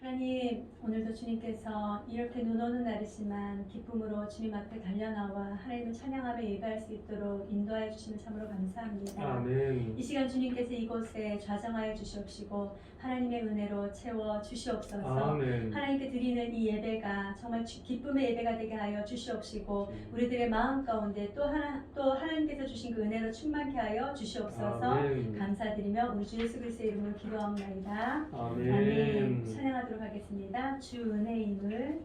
하나님, 오늘도 주님께서 이렇게 눈 오는 날이지만 기쁨으로 주님 앞에 달려나와 하나님을 찬양하며 예배할 수 있도록 인도하여 주시면 참으로 감사합니다. 아멘. 이 시간 주님께서 이곳에 좌정하여 주시옵시고 하나님의 은혜로 채워 주시옵소서. 아멘. 하나님께 드리는 이 예배가 정말 기쁨의 예배가 되게 하여 주시옵시고 우리들의 마음 가운데 또 하나님께서 주신 그 은혜로 충만케 하여 주시옵소서. 아멘. 감사드리며 우리 주 예수 그리스도의 이름으로 기도하옵나이다. 아멘. 아멘. 찬양하도록 하겠습니다. 주 은혜의 힘을.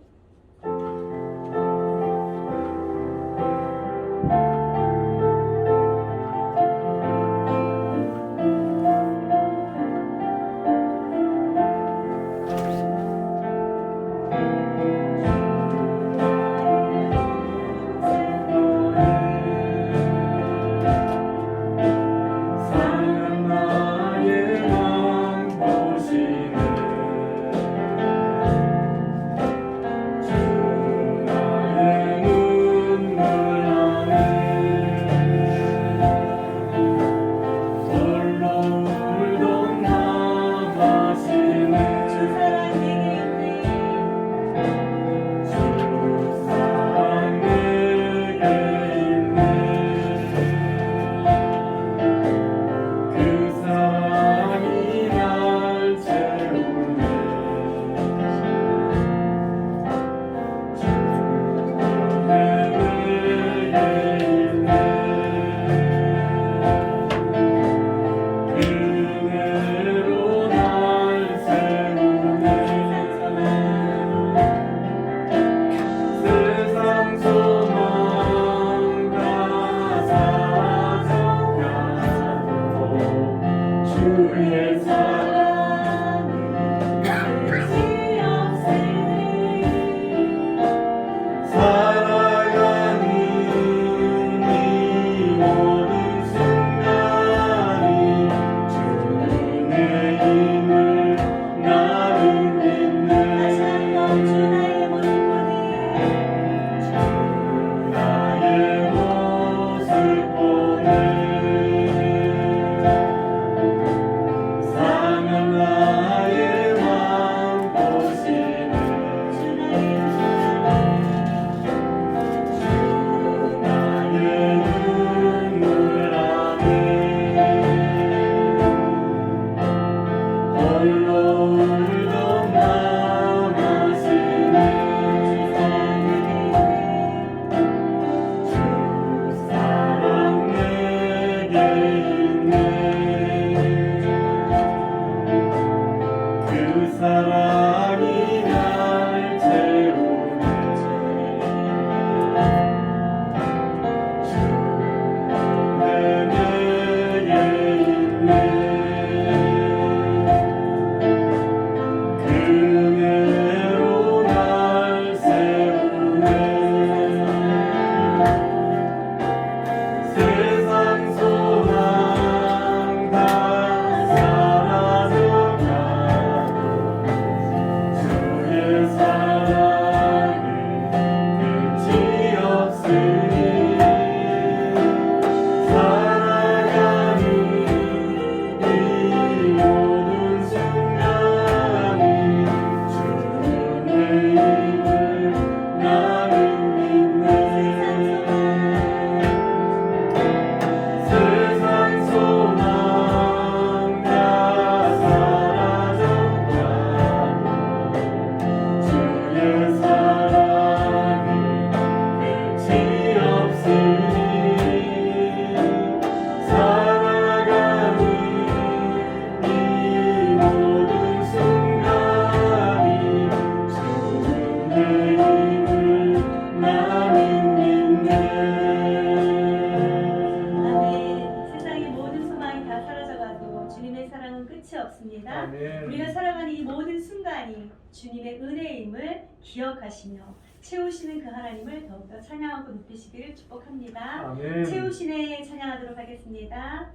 우리가 살아가는 이 모든 순간이 주님의 은혜임을 기억하시며 채우시는 그 하나님을 더욱더 찬양하고 높이시기를 축복합니다. 아멘. 채우시네 찬양하도록 하겠습니다.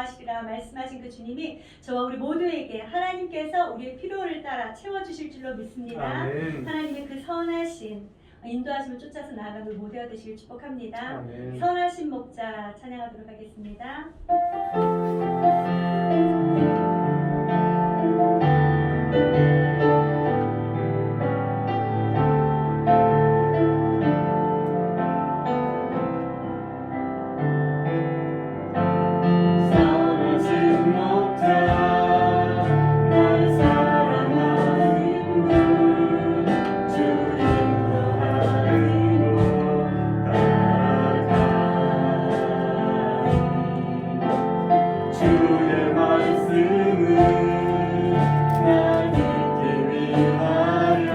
더하시리라 말씀하신 그 주님이 저와 우리 모두에게 하나님께서 우리의 필요를 따라 채워주실 줄로 믿습니다. 아멘. 하나님의 그 선하신 인도하심을 쫓아서 나아가는 우리 모두가 되시길 축복합니다. 아멘. 선하신 목자 찬양하도록 하겠습니다. 선하신 목자 날 사랑하는 분 주 인도하는 곳 따라가리 주의 말씀을 나 듣기 위하여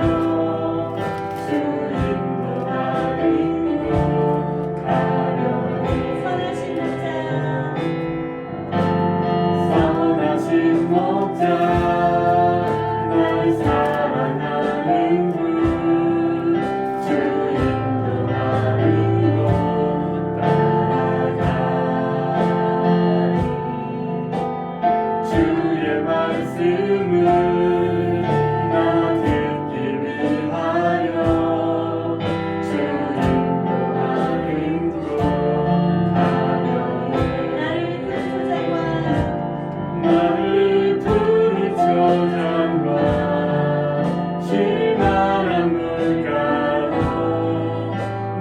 주 인도하는 곳 가려니 선하신 목자 선하신 목자 날 사랑하는 분 주 인도하는 곳 따라가리 주의 말씀을 나 듣기 위하여 주 인도하는 곳 가려니 나를 부른 소장과 나를 푸른 저장과 실만한 물가로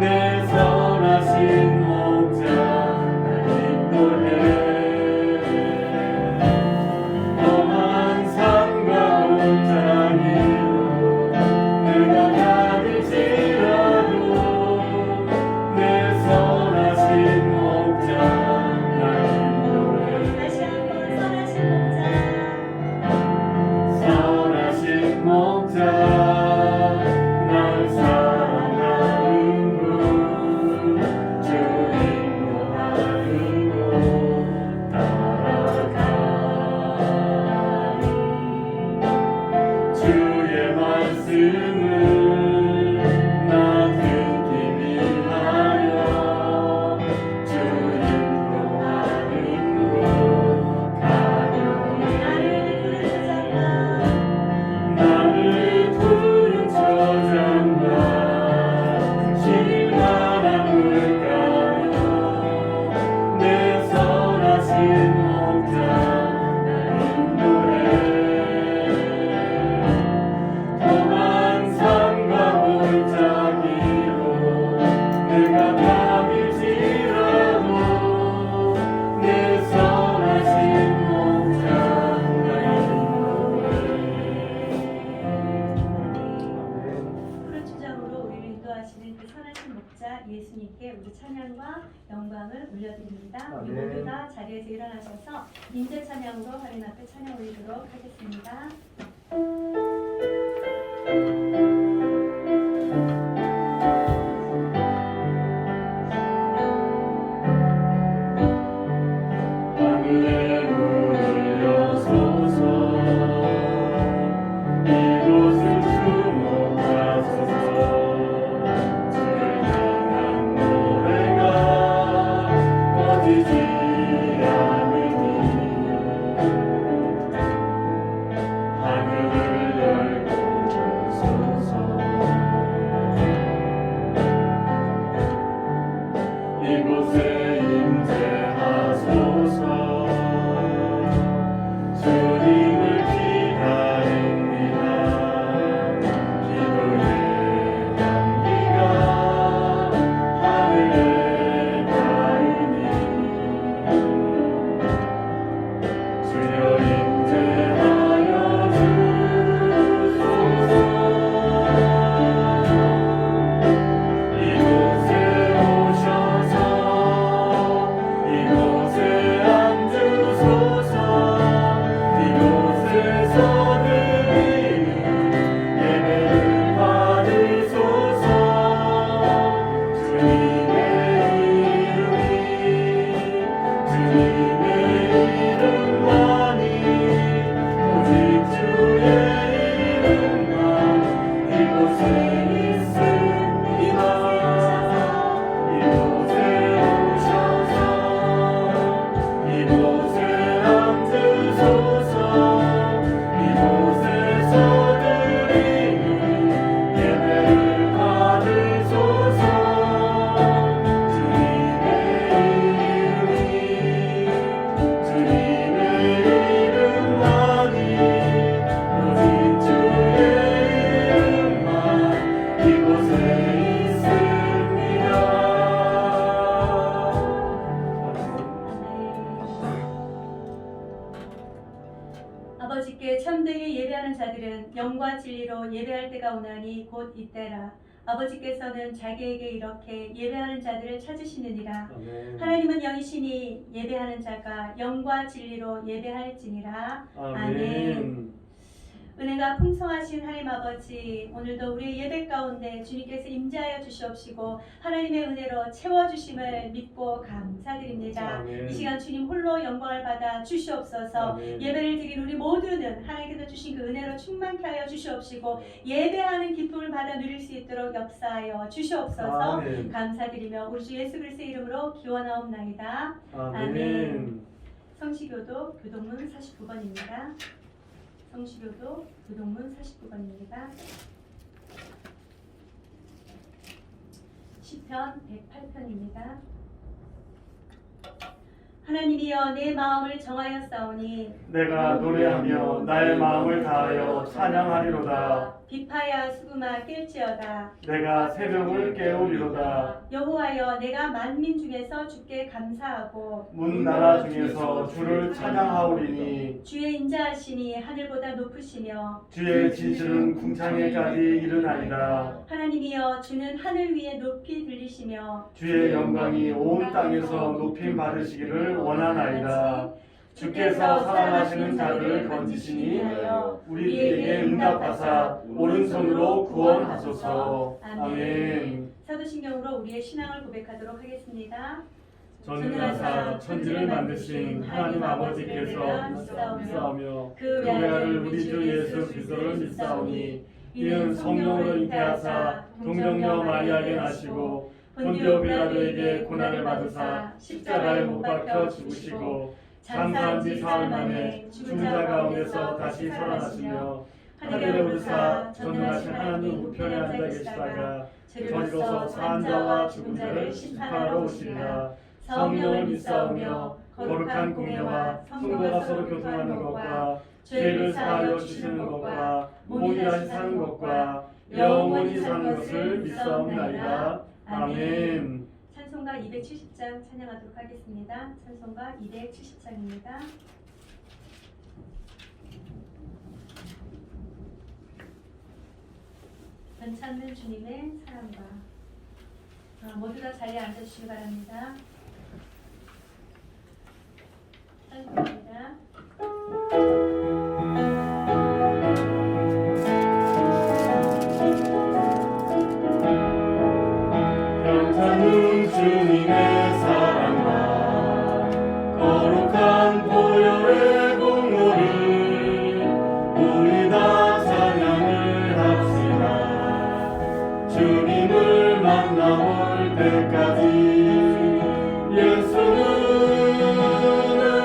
내 선하신 목자 날 인도해 험한 산과 골짜기로 내가 다닐지라도 내 선하신 목자 날 인도해 다시 한번 선하신 목자 선하신 목자 날 사랑하는 분주 인도하는 곳 따라가리 주의 말씀을 나 듣기 위하여 주 인도하는 곳 가려니 나를 푸른 저장과 실만한 물가로 내 선하신 목자 날 인도해 험한 산과 골짜기로 내가 다닐지라도 내 선하신 목자 날 인도해 푸른 추장으로 우리를 인도하시는 그 선하신 목자 예수님께 우리 찬양과 영광을 올려드립니다. 우리 아멘. 모두 다 자리에서 일어나셔서 인재 찬양으로 하나님 앞에 찬양 올리도록 하겠습니다. 하늘의 문을 여소서 이곳을 주목하소서 주를 향한 노래가 꺼지지 않으니 하늘을 열고 영과 진리로 예배할 때가 오나니 곧 이때라. 아버지께서는 자기에게 이렇게 예배하는 자들을 찾으시느니라. 아멘. 하나님은 영이시니 예배하는 자가 영과 진리로 예배할지니라. 아멘. 은혜가 풍성하신 하나님 아버지, 오늘도 우리의 예배 가운데 주님께서 임재하여 주시옵시고 하나님의 은혜로 채워주심을 믿고 감사드립니다. 아멘. 이 시간 주님 홀로 영광을 받아 주시옵소서. 아멘. 예배를 드린 우리 모두는 하나님께서 주신 그 은혜로 충만케 하여 주시옵시고 예배하는 기쁨을 받아 누릴 수 있도록 역사하여 주시옵소서. 아멘. 감사드리며 우리 주 예수 그리스도의 이름으로 기원하옵나이다. 아멘. 성시교도 교동문 49번입니다. 성시교도 교동문 49번입니다. 시편 108편입니다. 하나님이여 내 마음을 정하였사오니 내가 노래하며 나의 마음을 다하여 찬양하리로다. 비파야 수금아 깰지어다. 내가 새벽을 깨우리로다. 여호와여 내가 만민 중에서 주께 감사하고 문나라 중에서 주를 찬양하오리니 주의 인자하시니 하늘보다 높으시며 주의 진실은 궁창에까지 이르나이다. 하나님이여 주는 하늘 위에 높이 들리시며 주의 영광이 온 땅에서 높임 받으시기를 원하나이다. 주께서 사랑하시는 자들을 건지시니 우리에게 응답하사 오른손으로 구원하소서. 아멘. 사도신경으로 우리의 신앙을 고백하도록 하겠습니다. 전능하사 천지를 만드신 하나님 아버지께서 믿사오며 그 외아를 우리 주 예수 그리스도를 믿사오니 이는 성령으로 잉태하사 동정녀 마리아에게 나시고 본디오 빌라도에게 고난을 받으사 십자가에 못 박혀 죽으시고 장사한 지 사흘 만에 죽은 자 가운데서 다시 살아나시며 하늘에 오르사 전능하신 하나님 우편에 앉아 계시다가 저리로서 사한 자와 죽은 자를 심판하러 오시리라. 성령을 믿사오며 거룩한 공예와 성도가 서로 교통하는 것과 죄를 사하여 주시는 것과 몸이 다시 사는 것과 영원히 사는 것을 믿사옵나이다. 아멘. 찬송가 270장 찬양하도록 하겠습니다. 찬송가 270장입니다. 변찮는 주님의 사랑과 모두 다 자리에 앉아주시기 바랍니다. 찬송입니다. 변찮은 주님의 사랑과 거룩한 보혈의 공로를 우리 다 찬양을 합시다. 주님을 만나볼 때까지 예수는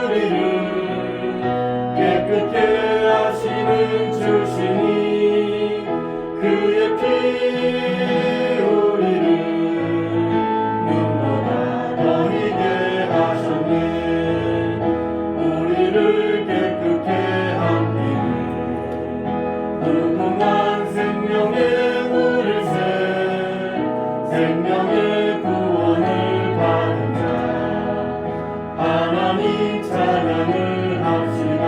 우리를 깨끗게 하시는 주시니 그의 피 우리를 눈보다 더 희게 하셨네. 우리를 깨끗게 한 피는 무궁한 생명의 물일새 생명의 구원을 받은 자 하나님 찬양을 합시다.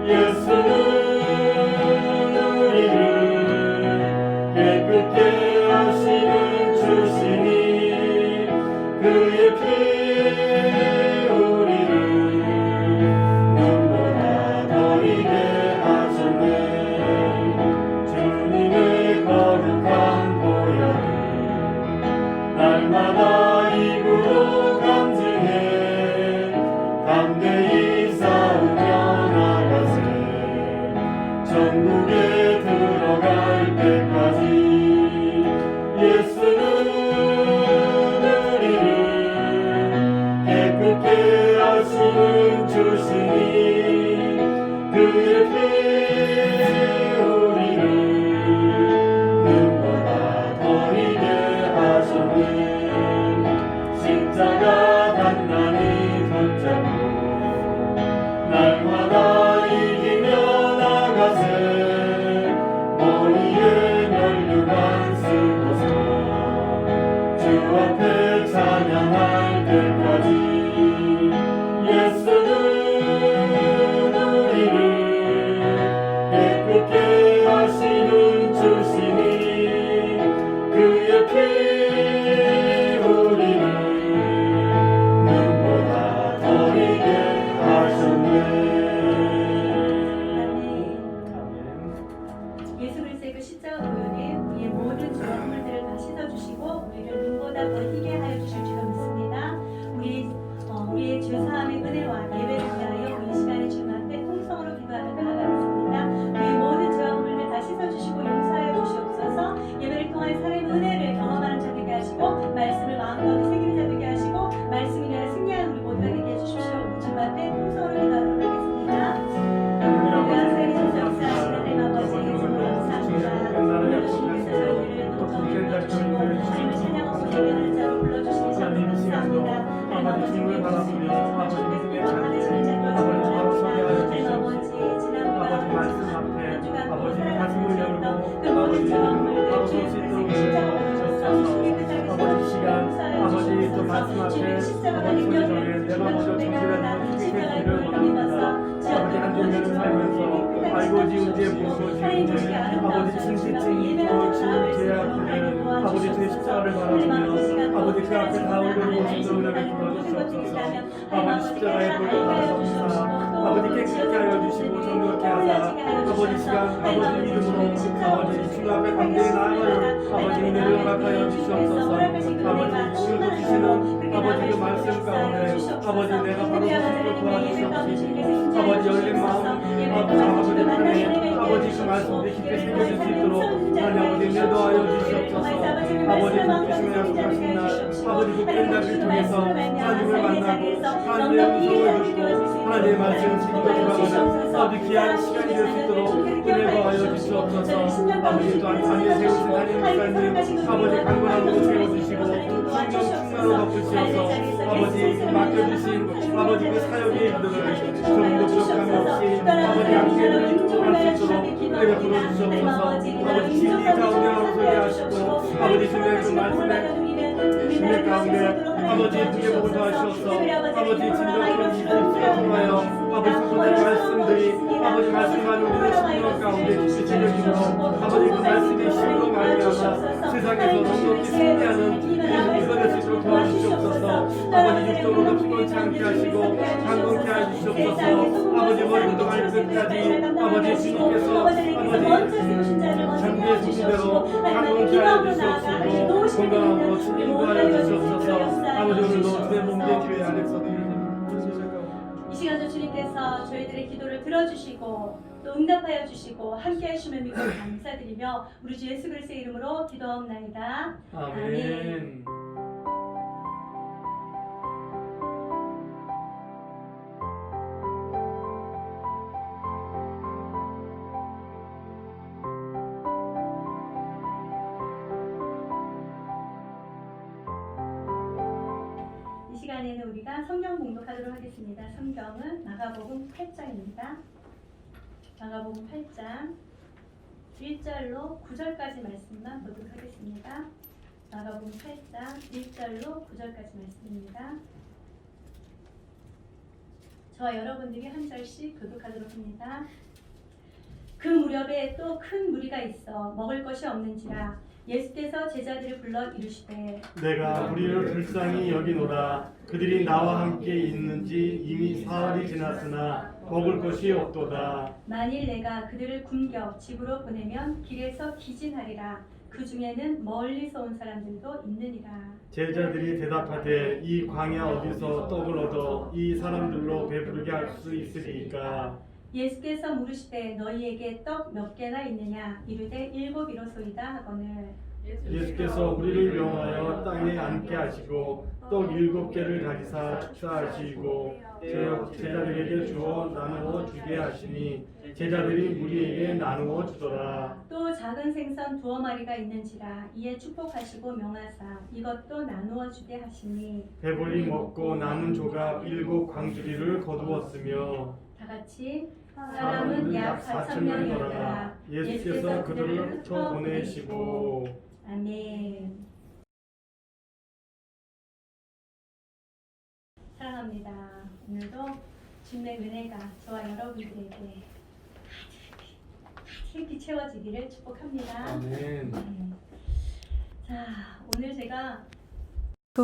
예수는 우리를 깨끗게 하시는 주시니 그의 피 우리를 눈보다 더 희게 하셨네. 주님의 거룩한 보혈을 날마다 입으로 간증해 담대히 싸우며 나가세. 천국에 들어갈 때까지 예수는 우리를 깨끗게 하시는 주시니 그의 피 우리를 눈보다 더 희게 하셨네. 십자가 단단히 붙잡고 날마다 이기며 나가세. 머리에 면류관 쓰고서 주 앞에 찬양할 때까지 예수는 우리를 깨끗게 씻어주시고 우리를 눈보다 더 희게 하여 주실 줄로 믿습니다. 우리의 죄사함의 은혜와 예배를 위하여 이 시간에 주님 앞에 통성으로 기도하며 나아가겠습니다. 우리의 모든 죄와 허물을 다 씻어주시고 용서하여 주시옵소서. 예배를 통한 삶의 은혜를 경험하는 자 되게 하시고 말씀을 마음가운데 새기는 자 되게 하시고 말씀이 내가 승리하는 우리 모두가 되게 해주십시오. 주님 앞에 통성으로 기도하도록 하겠습니다. 우리가 살아계신 역사하시는 하나님 아버지 감사합니다. 오늘 주님께서 저희들을 너무 주님을 찬양하고 예배하는 자로 불러주시니 참 감사합니다. 아버지 주님을 바라보며 아버지 믿음의 자리에 아버지 바로 서게 하여 주시옵소서. 아버지 말씀 앞에 아버지 가슴을 열고 아버지 바로 설 수 있도록 주시옵소서. 아버지 시간 아버지 또 말씀 앞에 아버지 소리 전에 내가 먼저 정결한 기회를 원합니다. 아버지 한 종교를 살면서 알고 지은 죄 모르고 지은 죄 아버지 진실증이 지은 죄악들을 아버지 제 십자가를 바라보며 아버지 그 앞에 다 올려놓은 모습으로 은혜를 부어주시옵소서. 아버지 십자가에 불을 받으옵소서. 아버지 깨끗하게 하여 주시고 정결케 하사 아버지 시간 아버지 믿음으로 아버지 주님 앞에 감대히 나아가요. 아버지 은혜를 허락하여 주시옵소서. 아버지 오늘도 주시는 아버지 그 말씀 가운데 아버지 내가 바로 스스로 도와주시옵소서. 아버지 열린 마음 아버지 편에 아버지 그 말씀들이 깊게 새겨질 수 있도록 하나님 아버지 인도하여 주시옵소서. 아버지 복주심에 약속하신 날 아버지 복된 날을 통해서 하나님을 만나고 하나님의 음성을 듣고 하나님의 말씀을 지키고 돌아가는 아버지 귀한 시간이 될 수 있도록 은혜 하여 주시옵소서. 아버지 또한 밤에 세우신 하나님 목사님 아버지 강건함으로 세워주시고 충만으로 덮으시어서 아버지 맡겨주신 아버지 그 사역의 일들을 조금도 부족함이 없이 아버지 양계를 이끌어갈 수 있도록 은혜 부어주시옵소서. 아버지 진리 가운데 하소게 하시고 아버지 주님의 그 말씀에 주님 가운데 아버지 주의 복을 더하시옵소서. 아버지 진정한 이들을 통하여 아버지 성도의 말씀들이 아버지 말씀만 우리의 심령 가운데 깊이 새겨지고 아버지 그 말씀이 심으로 말미암아 세상에서 넉넉히 승리하는 우리가 될 수 있도록 도와주시옵소서. 아버지 육적으로도 피곤치 않게 하시고 강건케 하여 주시옵소서. 아버지 머리부터 발끝까지 아버지 주님께서 아버지 장비의 소리대로 강건케 하여 주시옵소서. 건강함으로 주님도 하여 주시옵소서. 아버지 오늘도 주의 몸된 교회 안에서 이 시간도 주님께서 저희들의 기도를 들어주시고 또 응답하여 주시고 함께 하심을 믿고 감사드리며 우리 주 예수 그리스도의 이름으로 기도하옵나이다. 아멘. 이 시간에는 우리가 성경 공독하도록 하겠습니다. 성경은 마가복음 8장입니다. 마가복음 8장 1절로 9절까지 말씀만 보도록 하겠습니다. 마가복음 8장 1절로 9절까지 말씀입니다. 저와 여러분들이 한 절씩 교독하도록 합니다. 그 무렵에 또 큰 무리가 있어 먹을 것이 없는지라 예수께서 제자들을 불러 이르시되 내가 우리를 불쌍히 여기노라. 그들이 나와 함께 있는지 이미 사흘이 지났으나 먹을 것이 없도다. 만일 내가 그들을 굶겨 집으로 보내면 길에서 기진하리라. 그 중에는 멀리서 온 사람들도 있느니라. 제자들이 대답하되 이 광야 어디서 떡을 얻어 이 사람들로 배부르게 할 수 있으리까? 예수께서 물으시되 너희에게 떡 몇 개나 있느냐 이르되 7이로소이다 하거늘 예수께서 우리를 명하여 땅에 앉게 하시고 떡 7개를 가지사 축사하시고 제자들에게 주어 나누어 주게 하시니 제자들이 무리에게 나누어 주더라. 또 작은 생선 2마리가 있는지라 이에 축복하시고 명하사 이것도 나누어 주게 하시니 배불리 먹고 남은 조각 7 광주리를 거두었으며 다 같이 사람은 약 4,000명이었더라. 예수께서 그들을 흩어 보내시고. 아멘. 사랑합니다. 오늘도 주님의 은혜가 저와 여러분들에게 가득히 채워지기를 축복합니다. 아멘. 자, 오늘 제가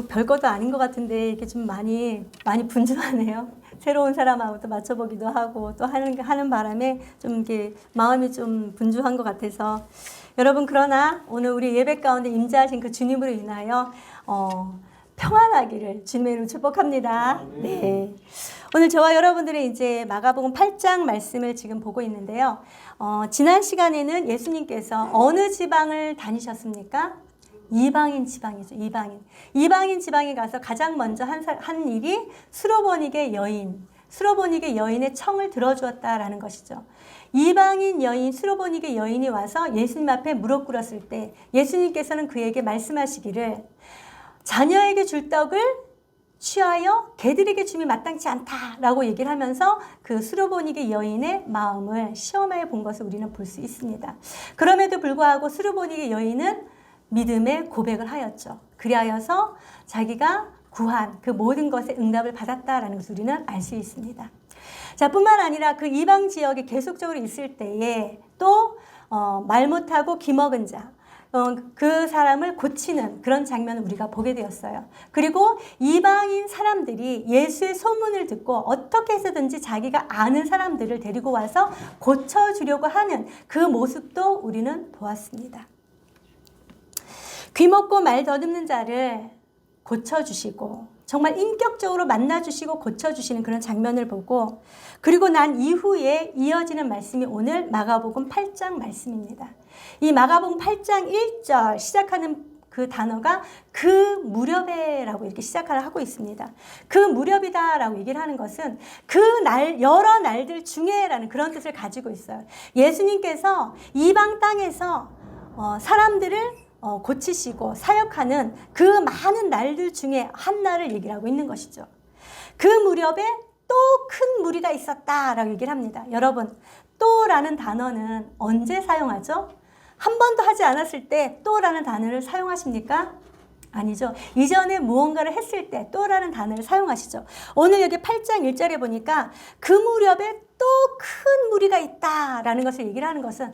별것도 아닌 것 같은데 이게 좀 많이 분주하네요. 새로운 사람하고 또 맞춰보기도 하고 또 하는 바람에 좀 이렇게 마음이 좀 분주한 것 같아서 여러분 그러나 오늘 우리 예배 가운데 임재하신 그 주님으로 인하여 평안하기를 주님의 이름으로 축복합니다. 네. 오늘 저와 여러분들의 이제 마가복음 8장 말씀을 지금 보고 있는데요. 지난 시간에는 예수님께서 어느 지방을 다니셨습니까? 이방인 지방이죠. 이방인 지방에 가서 가장 먼저 한 일이 수로보니게 여인의 청을 들어주었다라는 것이죠. 이방인 여인, 수로보니게 여인이 와서 예수님 앞에 무릎 꿇었을 때 예수님께서는 그에게 말씀하시기를 자녀에게 줄 떡을 취하여 개들에게 줌이 마땅치 않다라고 얘기를 하면서 그 수로보니게 여인의 마음을 시험해 본 것을 우리는 볼 수 있습니다. 그럼에도 불구하고 수로보니게 여인은 믿음의 고백을 하였죠. 그리하여서 자기가 구한 그 모든 것에 응답을 받았다라는 것을 우리는 알 수 있습니다. 자, 뿐만 아니라 그 이방 지역에 계속적으로 있을 때에 또 말 못하고 기먹은 자, 그 사람을 고치는 그런 장면을 우리가 보게 되었어요. 그리고 이방인 사람들이 예수의 소문을 듣고 어떻게 해서든지 자기가 아는 사람들을 데리고 와서 고쳐주려고 하는 그 모습도 우리는 보았습니다. 귀먹고 말 더듬는 자를 고쳐주시고 정말 인격적으로 만나주시고 고쳐주시는 그런 장면을 보고 그리고 난 이후에 이어지는 말씀이 오늘 마가복음 8장 말씀입니다. 이 마가복음 8장 1절 시작하는 그 단어가 그 무렵에라고 이렇게 시작을 하고 있습니다. 그 무렵이다라고 얘기를 하는 것은 그 날, 여러 날들 중에라는 그런 뜻을 가지고 있어요. 예수님께서 이방 땅에서 사람들을 고치시고 사역하는 그 많은 날들 중에 한 날을 얘기를 하고 있는 것이죠. 그 무렵에 또 큰 무리가 있었다라고 얘기를 합니다. 여러분, 또라는 단어는 언제 사용하죠? 한 번도 하지 않았을 때 또라는 단어를 사용하십니까? 아니죠. 이전에 무언가를 했을 때 또라는 단어를 사용하시죠. 오늘 여기 8장 1절에 보니까 그 무렵에 또 큰 무리가 있다라는 것을 얘기를 하는 것은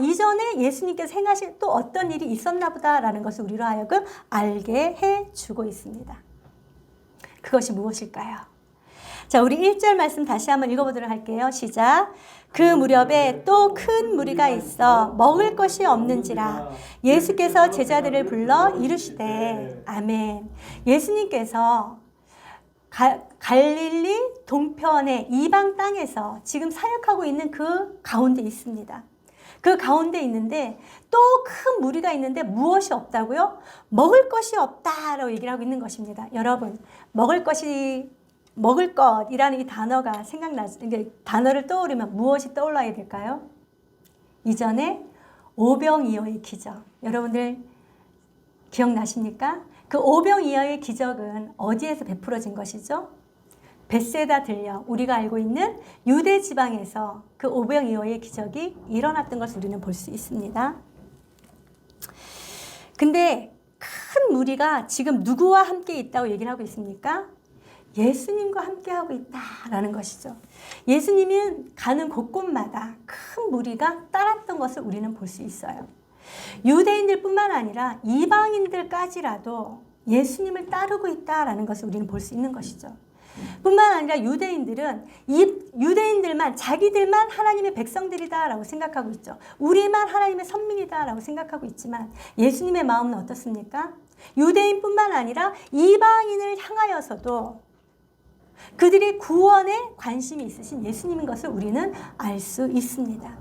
이전에 예수님께서 행하신 또 어떤 일이 있었나 보다라는 것을 우리로 하여금 알게 해주고 있습니다. 그것이 무엇일까요? 자, 우리 1절 말씀 다시 한번 읽어보도록 할게요. 시작. 그 무렵에 또 큰 무리가 있어 먹을 것이 없는지라 예수께서 제자들을 불러 이르시되 아멘. 예수님께서 갈릴리 동편의 이방 땅에서 지금 사역하고 있는 그 가운데 있습니다. 그 가운데 있는데 또 큰 무리가 있는데 무엇이 없다고요? 먹을 것이 없다라고 얘기를 하고 있는 것입니다. 여러분, 먹을 것이라는 이 단어가 단어를 떠오르면 무엇이 떠올라야 될까요? 이전에 오병이어의 기적. 여러분들 기억나십니까? 그 오병이어의 기적은 어디에서 베풀어진 것이죠? 벳세다 들녘, 우리가 알고 있는 유대 지방에서 그 오병이어의 기적이 일어났던 것을 우리는 볼 수 있습니다. 근데 큰 무리가 지금 누구와 함께 있다고 얘기를 하고 있습니까? 예수님과 함께하고 있다라는 것이죠. 예수님은 가는 곳곳마다 큰 무리가 따랐던 것을 우리는 볼 수 있어요. 유대인들뿐만 아니라 이방인들까지라도 예수님을 따르고 있다라는 것을 우리는 볼 수 있는 것이죠. 뿐만 아니라 유대인들만 자기들만 하나님의 백성들이다라고 생각하고 있죠. 우리만 하나님의 선민이다라고 생각하고 있지만 예수님의 마음은 어떻습니까? 유대인뿐만 아니라 이방인을 향하여서도 그들이 구원에 관심이 있으신 예수님인 것을 우리는 알 수 있습니다.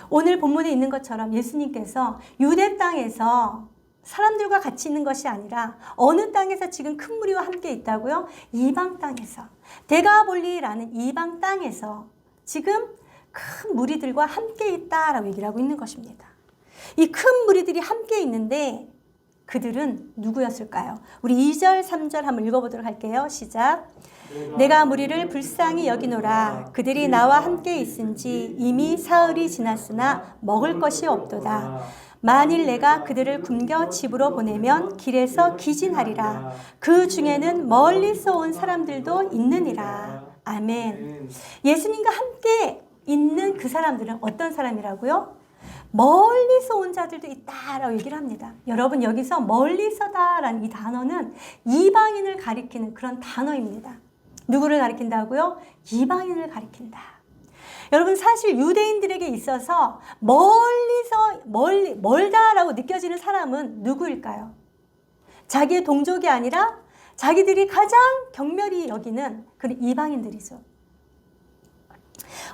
오늘 본문에 있는 것처럼 예수님께서 유대 땅에서 사람들과 같이 있는 것이 아니라 어느 땅에서 지금 큰 무리와 함께 있다고요? 이방 땅에서, 데가볼리라는 이방 땅에서 지금 큰 무리들과 함께 있다라고 얘기를 하고 있는 것입니다. 이 큰 무리들이 함께 있는데 그들은 누구였을까요? 우리 2절, 3절 한번 읽어보도록 할게요. 시작. 내가 무리를 불쌍히 여기노라. 그들이 나와 함께 있은지 이미 사흘이 지났으나 먹을 것이 없도다. 만일 내가 그들을 굶겨 집으로 보내면 길에서 기진하리라. 그 중에는 멀리서 온 사람들도 있느니라. 아멘. 예수님과 함께 있는 그 사람들은 어떤 사람이라고요? 멀리서 온 자들도 있다라고 얘기를 합니다. 여러분, 여기서 멀리서다라는 이 단어는 이방인을 가리키는 그런 단어입니다. 누구를 가리킨다고요? 이방인을 가리킨다. 여러분 사실 유대인들에게 있어서 멀다라고 느껴지는 사람은 누구일까요? 자기의 동족이 아니라 자기들이 가장 경멸히 여기는 그런 이방인들이죠.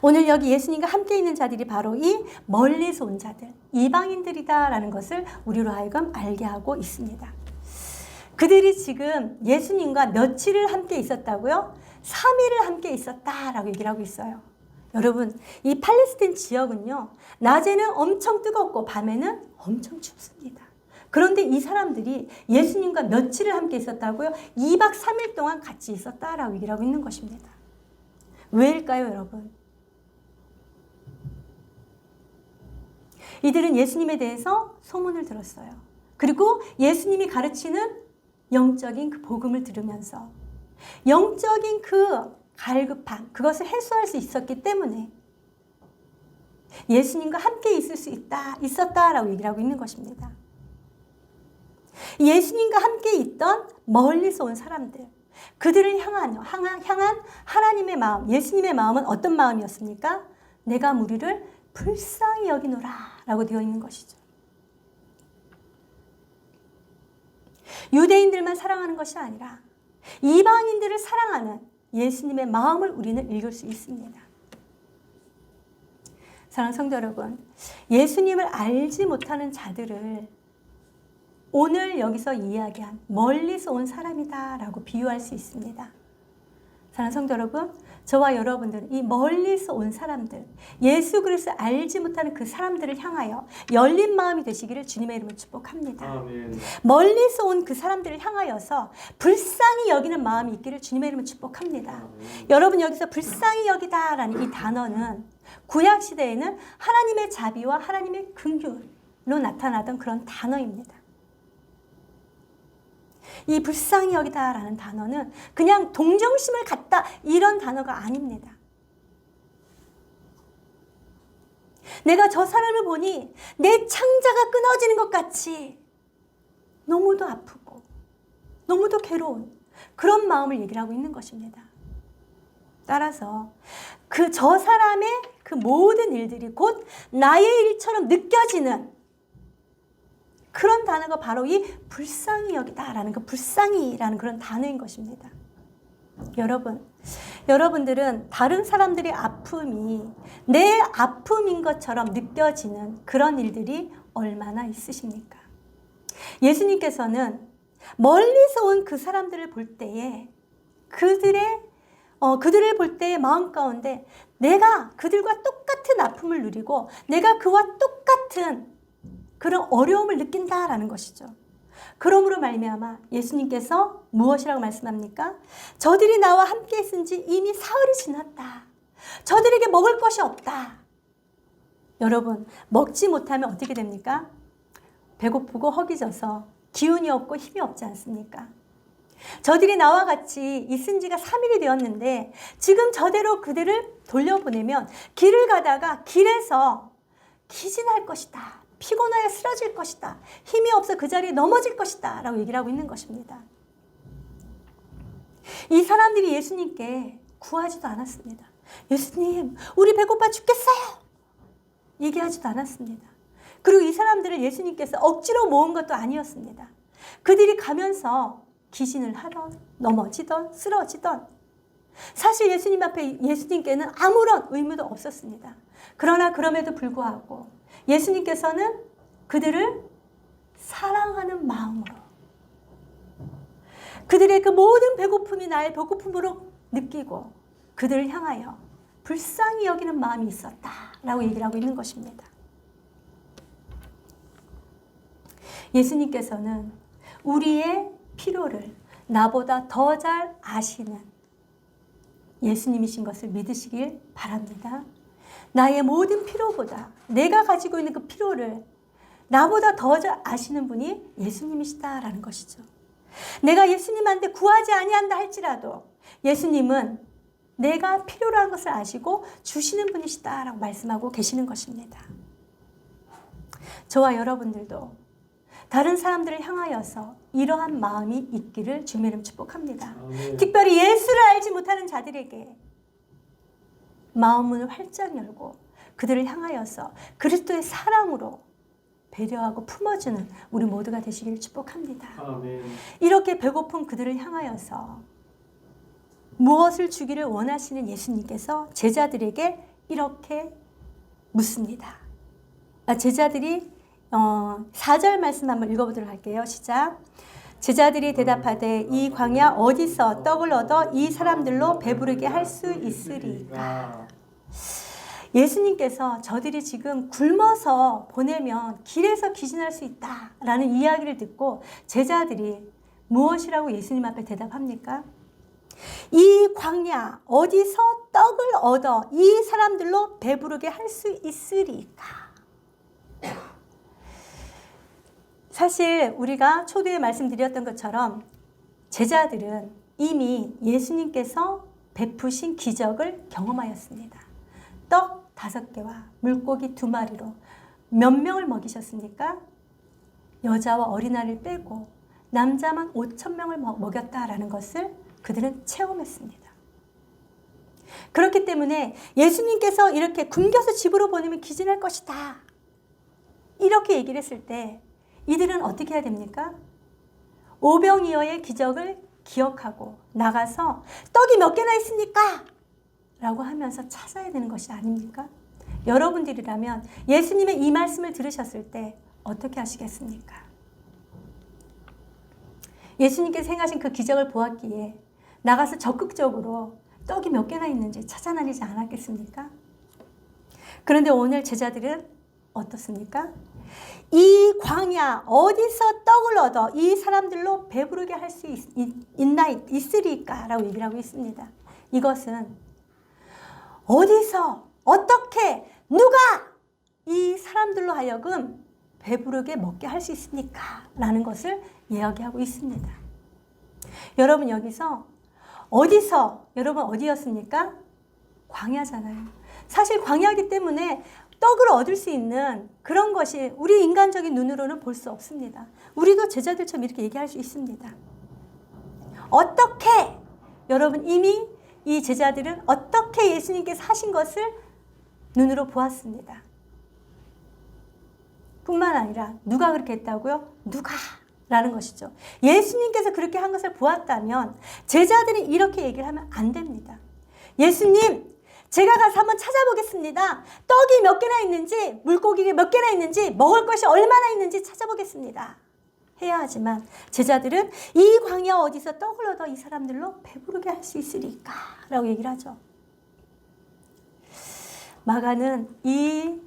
오늘 여기 예수님과 함께 있는 자들이 바로 이 멀리서 온 자들, 이방인들이다라는 것을 우리로 하여금 알게 하고 있습니다. 그들이 지금 예수님과 며칠을 함께 있었다고요? 3일을 함께 있었다라고 얘기를 하고 있어요. 여러분, 이 팔레스타인 지역은요, 낮에는 엄청 뜨겁고 밤에는 엄청 춥습니다. 그런데 이 사람들이 예수님과 며칠을 함께 있었다고요? 2박 3일 동안 같이 있었다라고 얘기를 하고 있는 것입니다. 왜일까요, 여러분? 이들은 예수님에 대해서 소문을 들었어요. 그리고 예수님이 가르치는 영적인 그 복음을 들으면서 영적인 그 갈급함, 그것을 해소할 수 있었기 때문에 예수님과 함께 있을 수 있었다라고 얘기를 하고 있는 것입니다. 예수님과 함께 있던 멀리서 온 사람들, 그들을 향한 하나님의 마음, 예수님의 마음은 어떤 마음이었습니까? 내가 무리를 불쌍히 여기노라 라고 되어 있는 것이죠. 유대인들만 사랑하는 것이 아니라 이방인들을 사랑하는 예수님의 마음을 우리는 읽을 수 있습니다. 사랑하는 성도 여러분, 예수님을 알지 못하는 자들을 오늘 여기서 이야기한 멀리서 온 사람이다 라고 비유할 수 있습니다. 사랑하는 성도 여러분, 저와 여러분들은 이 멀리서 온 사람들, 예수 그리스도를 알지 못하는 그 사람들을 향하여 열린 마음이 되시기를 주님의 이름으로 축복합니다. 아멘. 멀리서 온 그 사람들을 향하여서 불쌍히 여기는 마음이 있기를 주님의 이름으로 축복합니다. 아멘. 여러분, 여기서 불쌍히 여기다라는 이 단어는 구약 시대에는 하나님의 자비와 하나님의 긍휼로 나타나던 그런 단어입니다. 이 불쌍히 여기다라는 단어는 그냥 동정심을 갖다 이런 단어가 아닙니다. 내가 저 사람을 보니 내 창자가 끊어지는 것 같이 너무도 아프고 너무도 괴로운 그런 마음을 얘기를 하고 있는 것입니다. 따라서 저 사람의 그 모든 일들이 곧 나의 일처럼 느껴지는 그런 단어가 바로 이 불쌍히 여기다라는 그 불쌍히라는 그런 단어인 것입니다. 여러분들은 다른 사람들의 아픔이 내 아픔인 것처럼 느껴지는 그런 일들이 얼마나 있으십니까? 예수님께서는 멀리서 온 그 사람들을 볼 때에 그들을 볼 때의 마음 가운데 내가 그들과 똑같은 아픔을 누리고 내가 그와 똑같은 그런 어려움을 느낀다라는 것이죠. 그러므로 말미암아 예수님께서 무엇이라고 말씀합니까? 저들이 나와 함께 있은지 이미 사흘이 지났다. 저들에게 먹을 것이 없다. 여러분, 먹지 못하면 어떻게 됩니까? 배고프고 허기져서 기운이 없고 힘이 없지 않습니까? 저들이 나와 같이 있은 지가 3일이 되었는데 지금 저대로 그들을 돌려보내면 길을 가다가 길에서 기진할 것이다. 피곤하여 쓰러질 것이다. 힘이 없어 그 자리에 넘어질 것이다. 라고 얘기를 하고 있는 것입니다. 이 사람들이 예수님께 구하지도 않았습니다. 예수님, 우리 배고파 죽겠어요. 얘기하지도 않았습니다. 그리고 이 사람들을 예수님께서 억지로 모은 것도 아니었습니다. 그들이 가면서 기진을 하던, 넘어지던, 쓰러지던 사실 예수님 앞에 예수님께는 아무런 의무도 없었습니다. 그러나 그럼에도 불구하고 예수님께서는 그들을 사랑하는 마음으로 그들의 그 모든 배고픔이 나의 배고픔으로 느끼고 그들을 향하여 불쌍히 여기는 마음이 있었다라고 얘기를 하고 있는 것입니다. 예수님께서는 우리의 필요를 나보다 더 잘 아시는 예수님이신 것을 믿으시길 바랍니다. 나의 모든 필요보다 내가 가지고 있는 그 필요를 나보다 더 잘 아시는 분이 예수님이시다라는 것이죠. 내가 예수님한테 구하지 아니한다 할지라도 예수님은 내가 필요로 한 것을 아시고 주시는 분이시다라고 말씀하고 계시는 것입니다. 저와 여러분들도 다른 사람들을 향하여서 이러한 마음이 있기를 주님의 이름 축복합니다. 아멘. 특별히 예수를 알지 못하는 자들에게 마음문을 활짝 열고 그들을 향하여서 그리스도의 사랑으로 배려하고 품어주는 우리 모두가 되시기를 축복합니다. 아멘. 이렇게 배고픈 그들을 향하여서 무엇을 주기를 원하시는 예수님께서 제자들에게 이렇게 묻습니다. 제자들이 4절 말씀 한번 읽어보도록 할게요. 시작. 제자들이 대답하되 이 광야 어디서 떡을 얻어 이 사람들로 배부르게 할 수 있으리까. 예수님께서 저들이 지금 굶어서 보내면 길에서 기진할 수 있다라는 이야기를 듣고 제자들이 무엇이라고 예수님 앞에 대답합니까? 이 광야 어디서 떡을 얻어 이 사람들로 배부르게 할 수 있으리까. 사실 우리가 초두에 말씀드렸던 것처럼 제자들은 이미 예수님께서 베푸신 기적을 경험하였습니다. 떡 5개와 물고기 2마리로 몇 명을 먹이셨습니까? 여자와 어린아이를 빼고 남자만 5,000명을 먹였다라는 것을 그들은 체험했습니다. 그렇기 때문에 예수님께서 이렇게 굶겨서 집으로 보내면 기진할 것이다. 이렇게 얘기를 했을 때 이들은 어떻게 해야 됩니까? 오병이어의 기적을 기억하고 나가서 떡이 몇 개나 있습니까? 라고 하면서 찾아야 되는 것이 아닙니까? 여러분들이라면 예수님의 이 말씀을 들으셨을 때 어떻게 하시겠습니까? 예수님께서 행하신 그 기적을 보았기에 나가서 적극적으로 떡이 몇 개나 있는지 찾아다니지 않았겠습니까? 그런데 오늘 제자들은 어떻습니까? 이 광야 어디서 떡을 얻어 이 사람들로 배부르게 할 수 있으리까? 라고 얘기를 하고 있습니다. 이것은 어디서 어떻게 누가 이 사람들로 하여금 배부르게 먹게 할 수 있습니까? 라는 것을 이야기하고 있습니다. 여러분 여기서 어디서 여러분 어디였습니까? 광야잖아요. 사실 광야이기 때문에 떡을 얻을 수 있는 그런 것이 우리 인간적인 눈으로는 볼 수 없습니다. 우리도 제자들처럼 이렇게 얘기할 수 있습니다. 어떻게 여러분 이미 이 제자들은 어떻게 예수님께서 하신 것을 눈으로 보았습니다. 뿐만 아니라 누가 그렇게 했다고요? 누가? 라는 것이죠. 예수님께서 그렇게 한 것을 보았다면 제자들이 이렇게 얘기를 하면 안 됩니다. 예수님, 제가 가서 한번 찾아보겠습니다. 떡이 몇 개나 있는지, 물고기가 몇 개나 있는지, 먹을 것이 얼마나 있는지 찾아보겠습니다. 해야 하지만 제자들은 이 광야 어디서 떡을 얻어 이 사람들로 배부르게 할 수 있으리까? 라고 얘기를 하죠. 마가는 이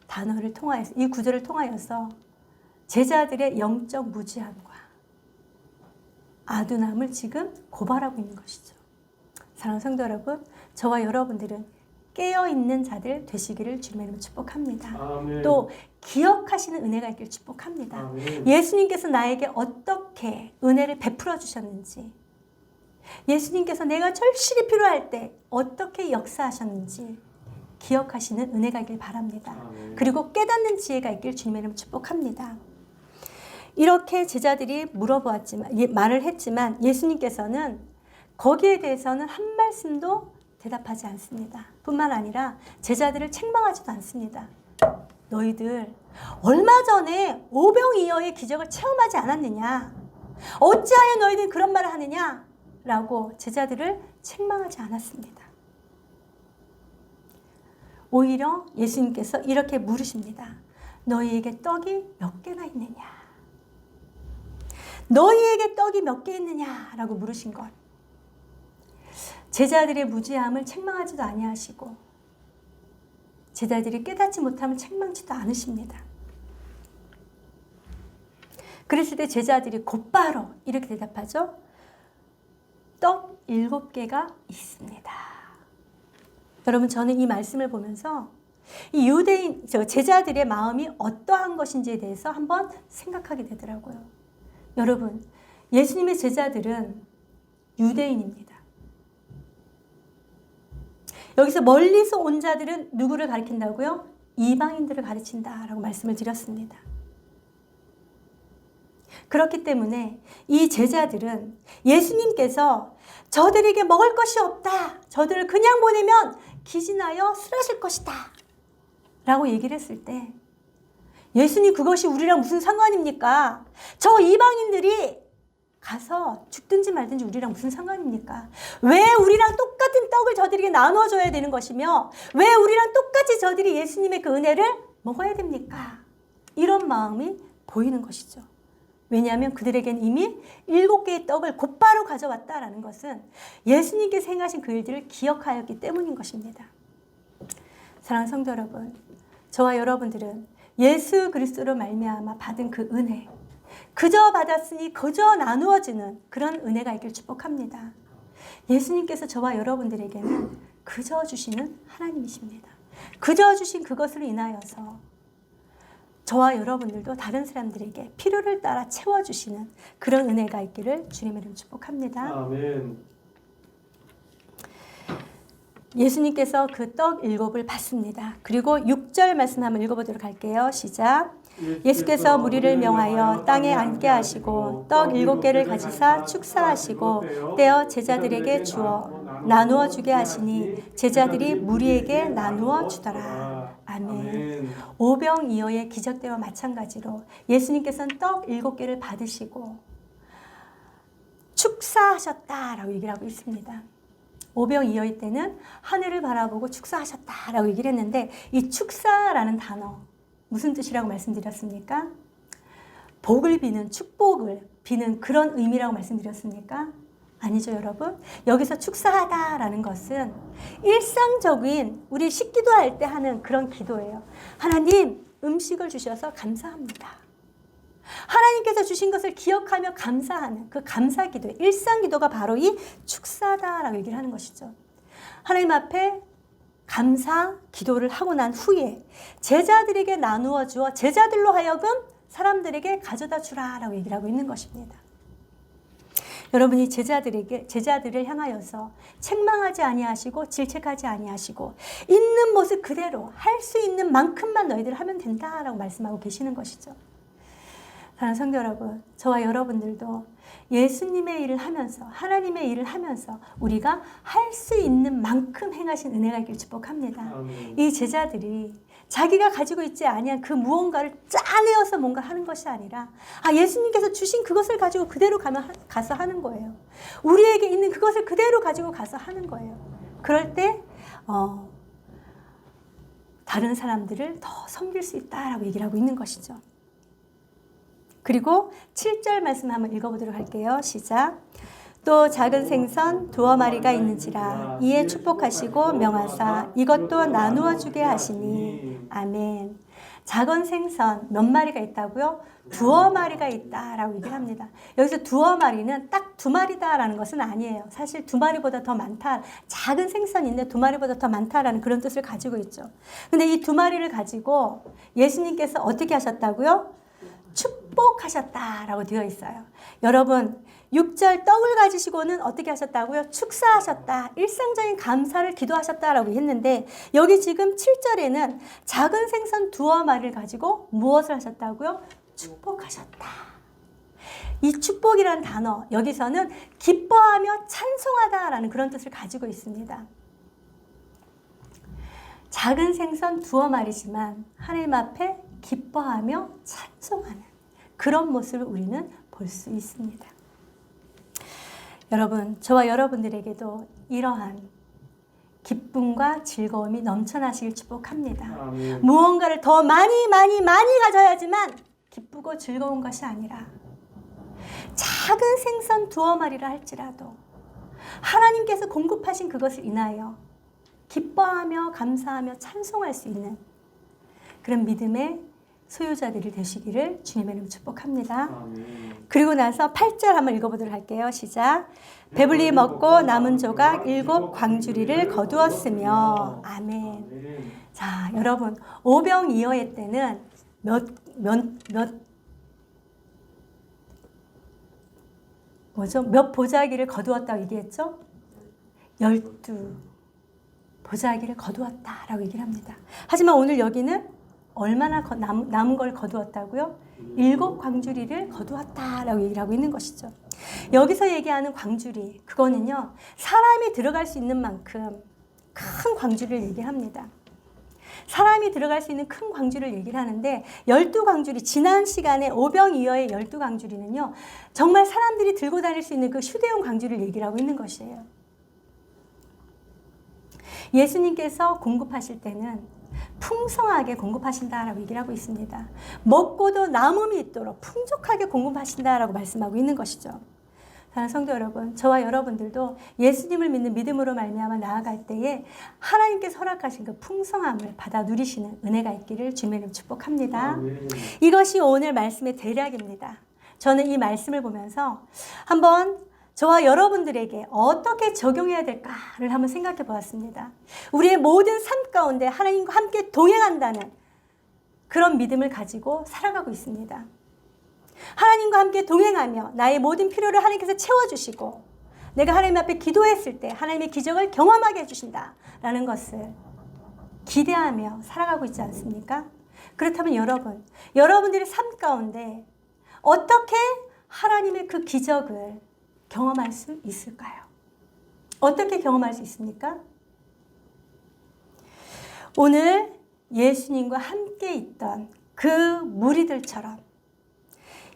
단어를 통하여서, 이 구절을 통하여서 제자들의 영적 무지함과 아둔함을 지금 고발하고 있는 것이죠. 사랑하는 성도 여러분, 저와 여러분들은 깨어있는 자들 되시기를 주님의 이름으로 축복합니다. 아멘. 또 기억하시는 은혜가 있기를 축복합니다. 아멘. 예수님께서 나에게 어떻게 은혜를 베풀어 주셨는지, 예수님께서 내가 절실히 필요할 때 어떻게 역사하셨는지 기억하시는 은혜가 있길 바랍니다. 아멘. 그리고 깨닫는 지혜가 있길 주님의 이름으로 축복합니다. 이렇게 제자들이 물어보았지만, 말을 했지만 예수님께서는 거기에 대해서는 한 말씀도 대답하지 않습니다. 뿐만 아니라 제자들을 책망하지도 않습니다. 너희들 얼마 전에 오병이어의 기적을 체험하지 않았느냐? 어찌하여 너희들 그런 말을 하느냐? 라고 제자들을 책망하지 않았습니다. 오히려 예수님께서 이렇게 물으십니다. 너희에게 떡이 몇 개나 있느냐? 너희에게 떡이 몇 개 있느냐? 라고 물으신 것. 제자들의 무지함을 책망하지도 아니하시고 제자들이 깨닫지 못함을 책망지도 않으십니다. 그랬을 때 제자들이 곧바로 이렇게 대답하죠. 떡 7개가 있습니다. 여러분, 저는 이 말씀을 보면서 이 유대인, 제자들의 마음이 어떠한 것인지에 대해서 한번 생각하게 되더라고요. 여러분, 예수님의 제자들은 유대인입니다. 여기서 멀리서 온 자들은 누구를 가리킨다고요? 이방인들을 가르친다라고 말씀을 드렸습니다. 그렇기 때문에 이 제자들은 예수님께서 저들에게 먹을 것이 없다, 저들을 그냥 보내면 기진하여 쓰러질 것이다 라고 얘기를 했을 때 예수님 그것이 우리랑 무슨 상관입니까? 저 이방인들이 가서 죽든지 말든지 우리랑 무슨 상관입니까? 왜 우리랑 똑같은 떡을 저들에게 나눠줘야 되는 것이며 왜 우리랑 똑같이 저들이 예수님의 그 은혜를 먹어야 됩니까? 이런 마음이 보이는 것이죠. 왜냐하면 그들에겐 이미 7개의 떡을 곧바로 가져왔다라는 것은 예수님께서 행하신 그 일들을 기억하였기 때문인 것입니다. 사랑하는 성도 여러분, 저와 여러분들은 예수 그리스도로 말미암아 받은 그 은혜, 그저 받았으니 그저 나누어지는 그런 은혜가 있길 축복합니다. 예수님께서 저와 여러분들에게는 그저 주시는 하나님이십니다. 그저 주신 그것으로 인하여서 저와 여러분들도 다른 사람들에게 필요를 따라 채워주시는 그런 은혜가 있기를 주님의 이름으로 축복합니다. 아멘. 예수님께서 그 떡 7을 받습니다. 그리고 6절 말씀 한번 읽어보도록 할게요. 시작. 예수께서 무리를 명하여 땅에 앉게 하시고 떡 7개를 가지사 축사하시고 떼어 제자들에게 주어 나누어 주게 하시니 제자들이 무리에게 나누어 주더라. 아멘. 오병이어의 기적 때와 마찬가지로 예수님께서는 떡 7개를 받으시고 축사하셨다라고 얘기를 하고 있습니다. 오병이어의 때는 하늘을 바라보고 축사하셨다라고 얘기를 했는데 이 축사라는 단어 무슨 뜻이라고 말씀드렸습니까? 복을 비는, 축복을 비는 그런 의미라고 말씀드렸습니까? 아니죠, 여러분. 여기서 축사하다라는 것은 일상적인 우리 식기도할 때 하는 그런 기도예요. 하나님, 음식을 주셔서 감사합니다. 하나님께서 주신 것을 기억하며 감사하는 그 감사 기도예요. 일상 기도가 바로 이 축사다라고 얘기를 하는 것이죠. 하나님 앞에 감사 기도를 하고 난 후에 제자들에게 나누어 주어 제자들로 하여금 사람들에게 가져다 주라라고 얘기를 하고 있는 것입니다. 여러분이 제자들을 향하여서 책망하지 아니하시고 질책하지 아니하시고 있는 모습 그대로 할 수 있는 만큼만 너희들 하면 된다라고 말씀하고 계시는 것이죠. 사랑하는 성도 여러분, 저와 여러분들도 예수님의 일을 하면서 하나님의 일을 하면서 우리가 할 수 있는 만큼 행하신 은혜가 있길 축복합니다. 아멘. 이 제자들이 자기가 가지고 있지 아니한 그 무언가를 짜내어서 뭔가 하는 것이 아니라 예수님께서 주신 그것을 가지고 그대로 가서 하는 거예요. 우리에게 있는 그것을 그대로 가지고 가서 하는 거예요. 그럴 때 다른 사람들을 더 섬길 수 있다라고 얘기를 하고 있는 것이죠. 그리고 7절 말씀 한번 읽어보도록 할게요. 시작. 또 작은 생선 2마리가 있는지라 이에 축복하시고 명하사 이것도 나누어 주게 하시니 아멘. 작은 생선 몇 마리가 있다고요? 2마리가 있다라고 얘기를 합니다. 여기서 2마리는 딱 2마리다라는 것은 아니에요. 사실 2마리보다 더 많다. 작은 생선인데 2마리보다 더 많다라는 그런 뜻을 가지고 있죠. 근데 이 2마리를 가지고 예수님께서 어떻게 하셨다고요? 축복하셨다라고 되어 있어요. 여러분 6절 떡을 가지시고는 어떻게 하셨다고요? 축사하셨다. 일상적인 감사를 기도하셨다라고 했는데 여기 지금 7절에는 작은 생선 2마리를 가지고 무엇을 하셨다고요? 축복하셨다. 이 축복이라는 단어 여기서는 기뻐하며 찬송하다라는 그런 뜻을 가지고 있습니다. 작은 생선 2마리지만 하나님 앞에 기뻐하며 찬송하는 그런 모습을 우리는 볼 수 있습니다. 여러분, 저와 여러분들에게도 이러한 기쁨과 즐거움이 넘쳐나시길 축복합니다. 아멘. 무언가를 더 많이 가져야지만 기쁘고 즐거운 것이 아니라 작은 생선 2마리라 할지라도 하나님께서 공급하신 그것을 인하여 기뻐하며 감사하며 찬송할 수 있는 그런 믿음의 소유자들이 되시기를 주님의 이름으로 축복합니다. 아멘. 그리고 나서 8절 한번 읽어보도록 할게요. 시작. 배불리 먹고 남은 조각 7 광주리를 거두었으며 아멘. 자, 여러분 오병이어의 때는 몇 보자기를 거두었다고 얘기했죠? 12 보자기를 거두었다라고 얘기를 합니다. 하지만 오늘 여기는 얼마나 남은 걸 거두었다고요? 7 광주리를 거두었다라고 얘기를 하고 있는 것이죠. 여기서 얘기하는 광주리, 그거는요, 사람이 들어갈 수 있는 만큼 큰 광주를 얘기합니다. 사람이 들어갈 수 있는 큰 광주를 얘기를 하는데 12광주리, 지난 시간에 오병이어의 12광주리는요. 정말 사람들이 들고 다닐 수 있는 그 휴대용 광주를 얘기를 하고 있는 것이에요. 예수님께서 공급하실 때는 풍성하게 공급하신다라고 얘기를 하고 있습니다. 먹고도 남음이 있도록 풍족하게 공급하신다라고 말씀하고 있는 것이죠. 사랑하는 성도 여러분, 저와 여러분들도 예수님을 믿는 믿음으로 말미암아 나아갈 때에 하나님께서 허락하신 그 풍성함을 받아 누리시는 은혜가 있기를 주님의 이름으로 축복합니다. 아멘. 이것이 오늘 말씀의 대략입니다. 저는 이 말씀을 보면서 한번 저와 여러분들에게 어떻게 적용해야 될까를 한번 생각해 보았습니다. 우리의 모든 삶 가운데 하나님과 함께 동행한다는 그런 믿음을 가지고 살아가고 있습니다. 하나님과 함께 동행하며 나의 모든 필요를 하나님께서 채워주시고 내가 하나님 앞에 기도했을 때 하나님의 기적을 경험하게 해주신다라는 것을 기대하며 살아가고 있지 않습니까? 그렇다면 여러분들의 삶 가운데 어떻게 하나님의 그 기적을 경험할 수 있을까요? 어떻게 경험할 수 있습니까? 오늘 예수님과 함께 있던 그 무리들처럼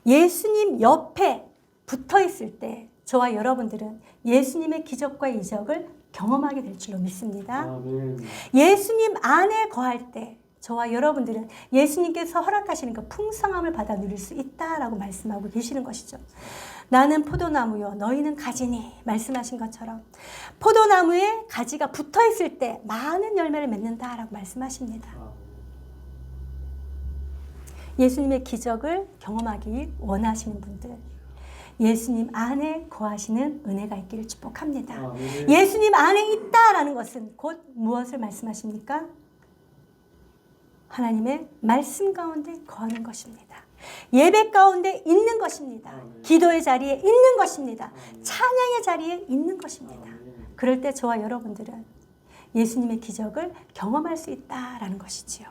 예수님 옆에 붙어 있을 때 저와 여러분들은 예수님의 기적과 이적을 경험하게 될 줄로 믿습니다. 아멘. 예수님 안에 거할 때 저와 여러분들은 예수님께서 허락하시는 그 풍성함을 받아 누릴 수 있다라고 말씀하고 계시는 것이죠. 나는 포도나무요 너희는 가지니 말씀하신 것처럼 포도나무에 가지가 붙어 있을 때 많은 열매를 맺는다라고 말씀하십니다. 예수님의 기적을 경험하기 원하시는 분들, 예수님 안에 거하시는 은혜가 있기를 축복합니다. 아멘. 예수님 안에 있다라는 것은 곧 무엇을 말씀하십니까? 하나님의 말씀 가운데 거하는 것입니다. 예배 가운데 있는 것입니다. 아멘. 기도의 자리에 있는 것입니다. 아멘. 찬양의 자리에 있는 것입니다. 아멘. 그럴 때 저와 여러분들은 예수님의 기적을 경험할 수 있다라는 것이지요.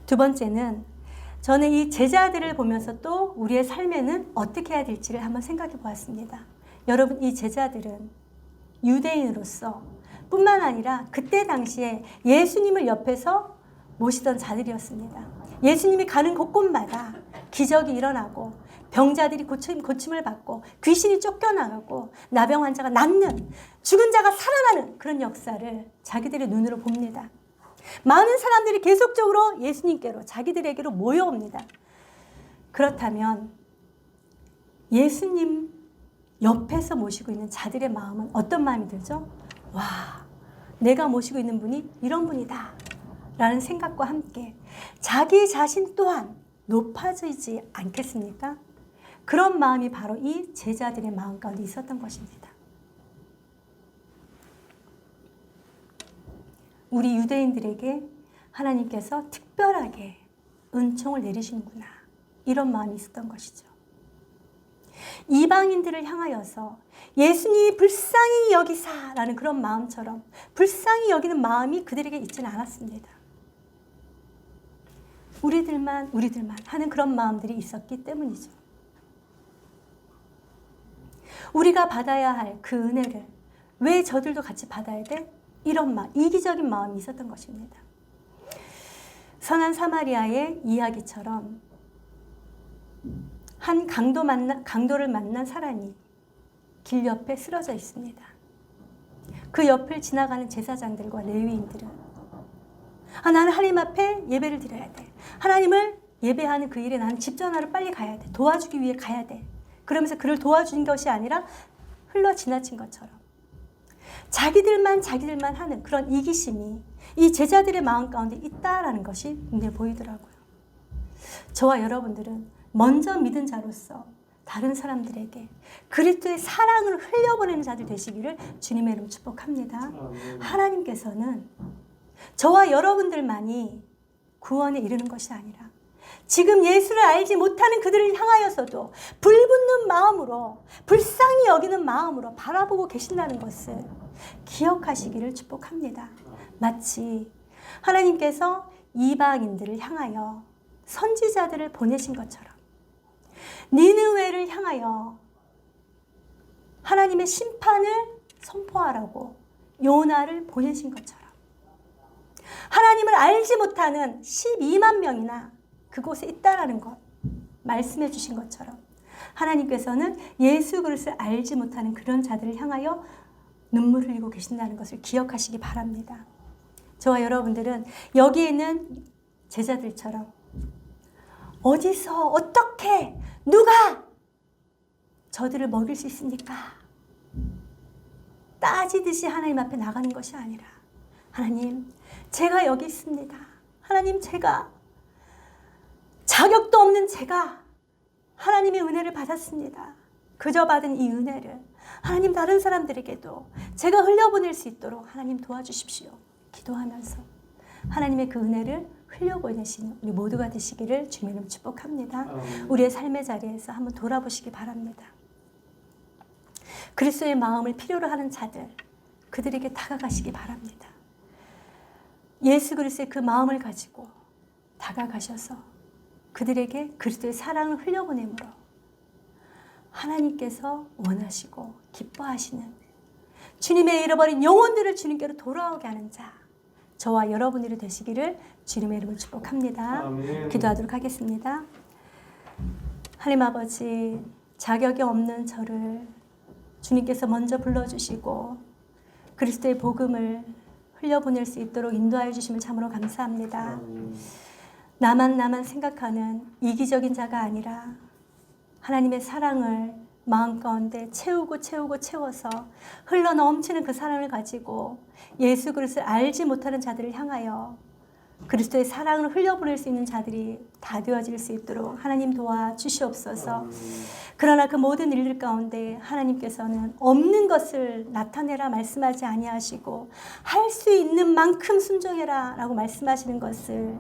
두 번째는 저는 이 제자들을 보면서 또 우리의 삶에는 어떻게 해야 될지를 한번 생각해 보았습니다. 여러분, 이 제자들은 유대인으로서 뿐만 아니라 그때 당시에 예수님을 옆에서 모시던 자들이었습니다. 예수님이 가는 곳곳마다 기적이 일어나고 병자들이 고침을 받고 귀신이 쫓겨나가고 나병 환자가 낫는, 죽은 자가 살아나는 그런 역사를 자기들의 눈으로 봅니다. 많은 사람들이 계속적으로 예수님께로, 자기들에게로 모여옵니다. 그렇다면 예수님 옆에서 모시고 있는 자들의 마음은 어떤 마음이 들죠? 와, 내가 모시고 있는 분이 이런 분이다 라는 생각과 함께 자기 자신 또한 높아지지 않겠습니까? 그런 마음이 바로 이 제자들의 마음 가운데 있었던 것입니다. 우리 유대인들에게 하나님께서 특별하게 은총을 내리시는구나, 이런 마음이 있었던 것이죠. 이방인들을 향하여서 예수님이 불쌍히 여기사라는 그런 마음처럼 불쌍히 여기는 마음이 그들에게 있지는 않았습니다. 우리들만 하는 그런 마음들이 있었기 때문이죠. 우리가 받아야 할 그 은혜를 왜 저들도 같이 받아야 돼? 이런 마음, 이기적인 마음이 있었던 것입니다. 선한 사마리아의 이야기처럼 한 강도를 만난 사람이 길 옆에 쓰러져 있습니다. 그 옆을 지나가는 제사장들과 레위인들은 나는 하나님 앞에 예배를 드려야 돼. 하나님을 예배하는 그 일에 나는 집 전화로 빨리 가야 돼. 도와주기 위해 가야 돼. 그러면서 그를 도와준 것이 아니라 흘러 지나친 것처럼 자기들만 하는 그런 이기심이 이 제자들의 마음 가운데 있다라는 것이 눈에 보이더라고요. 저와 여러분들은 먼저 믿은 자로서 다른 사람들에게 그리스도의 사랑을 흘려보내는 자들 되시기를 주님의 이름 축복합니다. 아멘. 하나님께서는 저와 여러분들만이 구원에 이르는 것이 아니라 지금 예수를 알지 못하는 그들을 향하여서도 불붙는 마음으로, 불쌍히 여기는 마음으로 바라보고 계신다는 것을 기억하시기를 축복합니다. 마치 하나님께서 이방인들을 향하여 선지자들을 보내신 것처럼 니느웨를 향하여 하나님의 심판을 선포하라고 요나를 보내신 것처럼 하나님을 알지 못하는 12만 명이나 그곳에 있다라는 것 말씀해 주신 것처럼 하나님께서는 예수 그리스도를 알지 못하는 그런 자들을 향하여 눈물을 흘리고 계신다는 것을 기억하시기 바랍니다. 저와 여러분들은 여기에 있는 제자들처럼 어디서 어떻게 누가 저들을 먹일 수 있습니까? 따지듯이 하나님 앞에 나가는 것이 아니라 하나님 제가 여기 있습니다. 하나님 제가 자격도 없는 제가 하나님의 은혜를 받았습니다. 그저 받은 이 은혜를 하나님 다른 사람들에게도 제가 흘려보낼 수 있도록 하나님 도와주십시오. 기도하면서 하나님의 그 은혜를 흘려보내시는 우리 모두가 되시기를 주님의 이름으로 축복합니다. 우리의 삶의 자리에서 한번 돌아보시기 바랍니다. 그리스도의 마음을 필요로 하는 자들 그들에게 다가가시기 바랍니다. 예수 그리스도의 그 마음을 가지고 다가가셔서 그들에게 그리스도의 사랑을 흘려보내므로 하나님께서 원하시고 기뻐하시는 주님의 잃어버린 영혼들을 주님께로 돌아오게 하는 자 저와 여러분들이 되시기를 주님의 이름으로 축복합니다. 아멘. 기도하도록 하겠습니다. 하나님 아버지 자격이 없는 저를 주님께서 먼저 불러주시고 그리스도의 복음을 흘려보낼 수 있도록 인도하여 주심을 참으로 감사합니다. 나만 생각하는 이기적인 자가 아니라 하나님의 사랑을 마음 가운데 채워서 흘러 넘치는 그 사랑을 가지고 예수 그리스도를 알지 못하는 자들을 향하여 그리스도의 사랑을 흘려보낼 수 있는 자들이 다 되어질 수 있도록 하나님 도와주시옵소서. 그러나 그 모든 일들 가운데 하나님께서는 없는 것을 나타내라 말씀하지 아니하시고 할 수 있는 만큼 순종해라 라고 말씀하시는 것을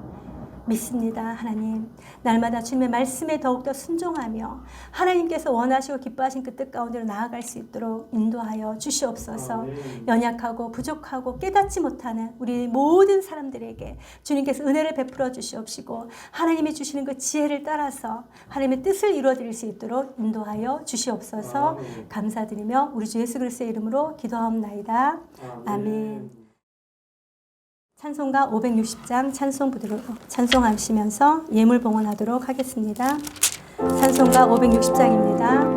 믿습니다. 하나님 날마다 주님의 말씀에 더욱더 순종하며 하나님께서 원하시고 기뻐하신 그 뜻 가운데로 나아갈 수 있도록 인도하여 주시옵소서. 연약하고 부족하고 깨닫지 못하는 우리 모든 사람들에게 주님께서 은혜를 베풀어 주시옵시고 하나님이 주시는 그 지혜를 따라서 하나님의 뜻을 이루어드릴 수 있도록 인도하여 주시옵소서. 감사드리며 우리 주 예수 그리스도의 이름으로 기도하옵나이다. 아멘. 찬송가 560장 찬송 부드러 찬송하시면서 예물 봉헌하도록 하겠습니다. 찬송가 560장입니다.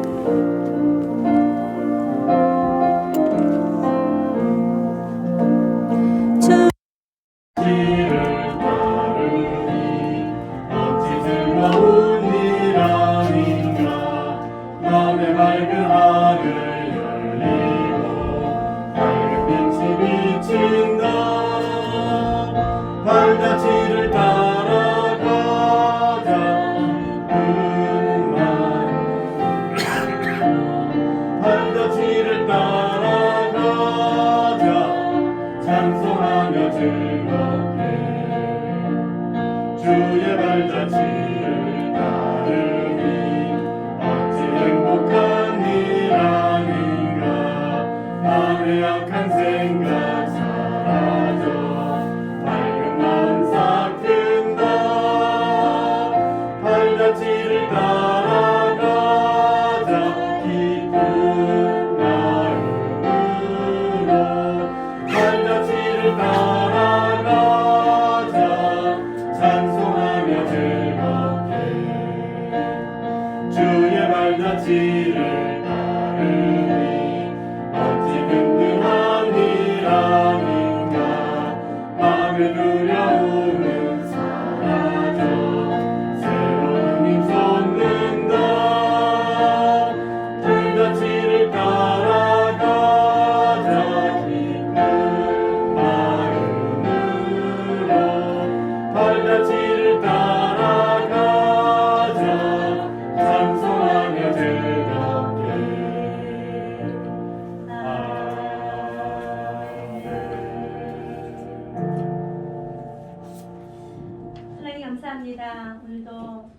발자취를 따라가자 발자취를 따라가자 찬송하며 즐겁게 주의 발자취를 따르니 어찌 행복한 일 아닌가 마음의 악한 생각 사라져 발자취를 따라가자 기쁜 마음으로 발자취를 따라가자 찬송하며 즐겁게 주의 발자취를 따르니 어찌 든든한 일 아닌가 마음의 두려움은 사라져 발자취를 따라가자 기쁜 마음으로 발자취를 따라가자 찬송하며 즐겁게 하나님 감사합니다. 오늘도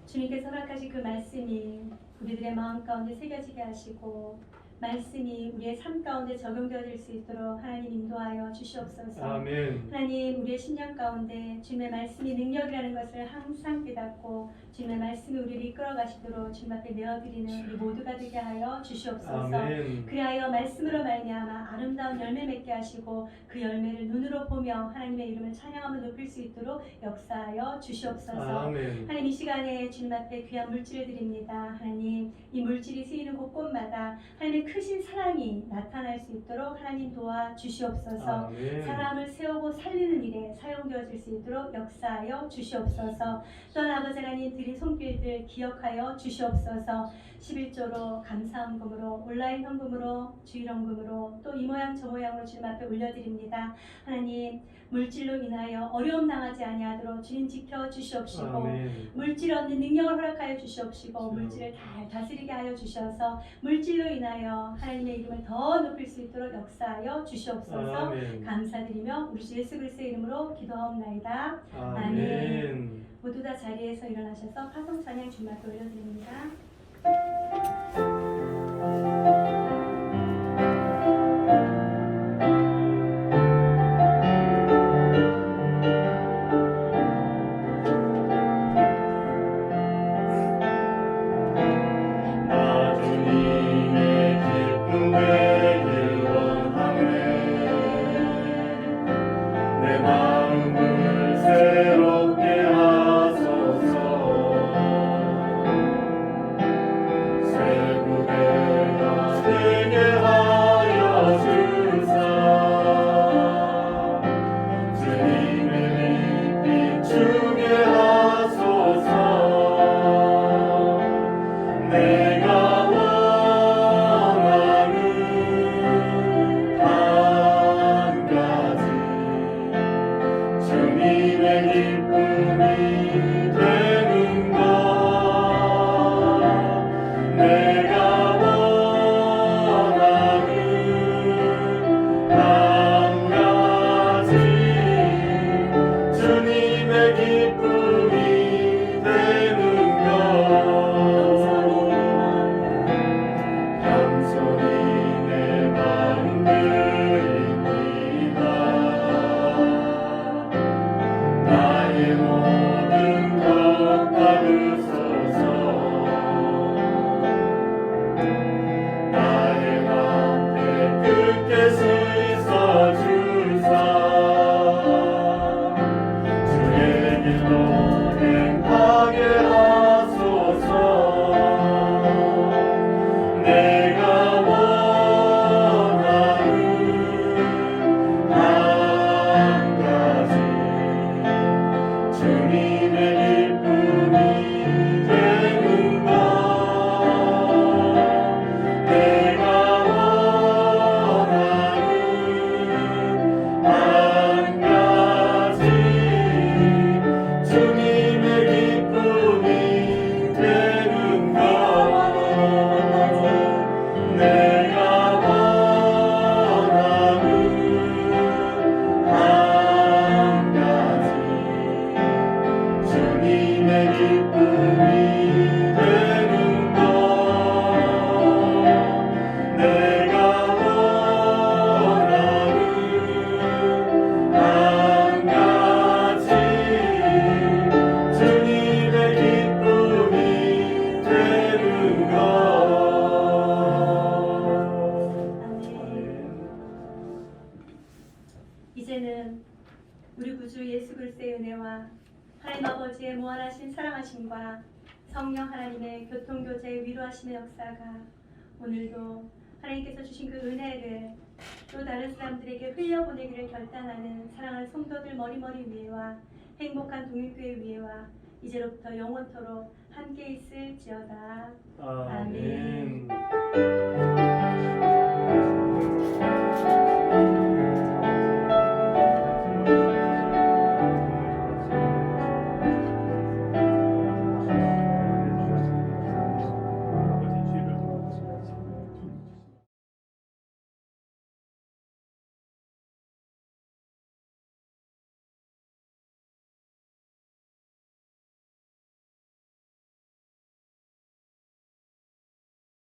주님께서 허락하신 그 말씀이 우리들의 마음 가운데 새겨지게 하시고 말씀이 우리의 삶 가운데 적용되어질 수 있도록 하나님 인도하여 주시옵소서. 아멘. 하나님 우리의 신앙 가운데 주님의 말씀이 능력이라는 것을 항상 깨닫고 주님의 말씀이 우리를 이끌어 가시도록 주님 앞에 내어드리는 우리 모두가 되게 하여 주시옵소서. 아멘. 그리하여 말씀으로 말미암아 아름다운 열매 맺게 하시고 그 열매를 눈으로 보며 하나님의 이름을 찬양하며 높일 수 있도록 역사하여 주시옵소서. 아멘. 하나님 이 시간에 주님 앞에 귀한 물질을 드립니다. 하나님 이 물질이 쓰이는 곳곳마다 하나님의 크신 사랑이 나타날 수 있도록 하나님 도와 주시옵소서. 아멘. 사람을 세우고 살리는 일에 사용되어질 수 있도록 역사하여 주시옵소서. 또한 아버지 하나님 드린 손길들 기억하여 주시옵소서. 11조로 감사헌금으로 온라인 헌금으로 주일헌금으로 또 이 모양 저 모양으로 주님 앞에 올려드립니다. 하나님 물질로 인하여 어려움 당하지 아니하도록 주님 지켜 주시옵시고 아멘. 물질 얻는 능력을 허락하여 주시옵시고 물질을 잘 다스리게 하여 주셔서 물질로 인하여 하나님의 이름을 더 높일 수 있도록 역사하여 주시옵소서. 아멘. 감사드리며 우리 주 예수 그리스도의 이름으로 기도하옵나이다. 아멘. 모두 다 자리에서 일어나셔서 파송 찬양 주님 앞에 올려드립니다. 나 주님의 기쁨 되길 원하네. 내 마음을 새롭게 하소서. 새 구배가 되게 하여 주사. 주님의 빛 비추게 하소서. 내가 원하는 한 가지 주님의 기쁨이 되는 것. 내가 원하는 한 가지 주님의 기쁨이 되는 것. 겸손히 내 마음 드립니다. 나의 모든 것 받으소서. 나의 앞에 끝에 서있어 주사. 주의 길로 행하게 하소서. 내가 원하는 한 가지 주님의 기쁨이 되는 것. 내가 원하는 한 가지 주님의 기쁨이 되는 것. 내가 원하는 한 가지 주님의 기쁨이 되는 것. 내가 원하는 한 가지 주님의 기쁨이 되는 것. 이제는 우리 구주 예수 그리스도의 은혜와 하나님 아버지의 무한하신 사랑하심과 성령 하나님의 교통교제의 위로하심의 역사가 오늘도 하나님께서 주신 그 은혜를 또 다른 사람들에게 흘려보내기를 결단하는 사랑하는 성도들 머리머리 위에와 행복한 동일교회 위에와 이제로부터 영원토록 함께 있을지어다. 아멘. 아멘.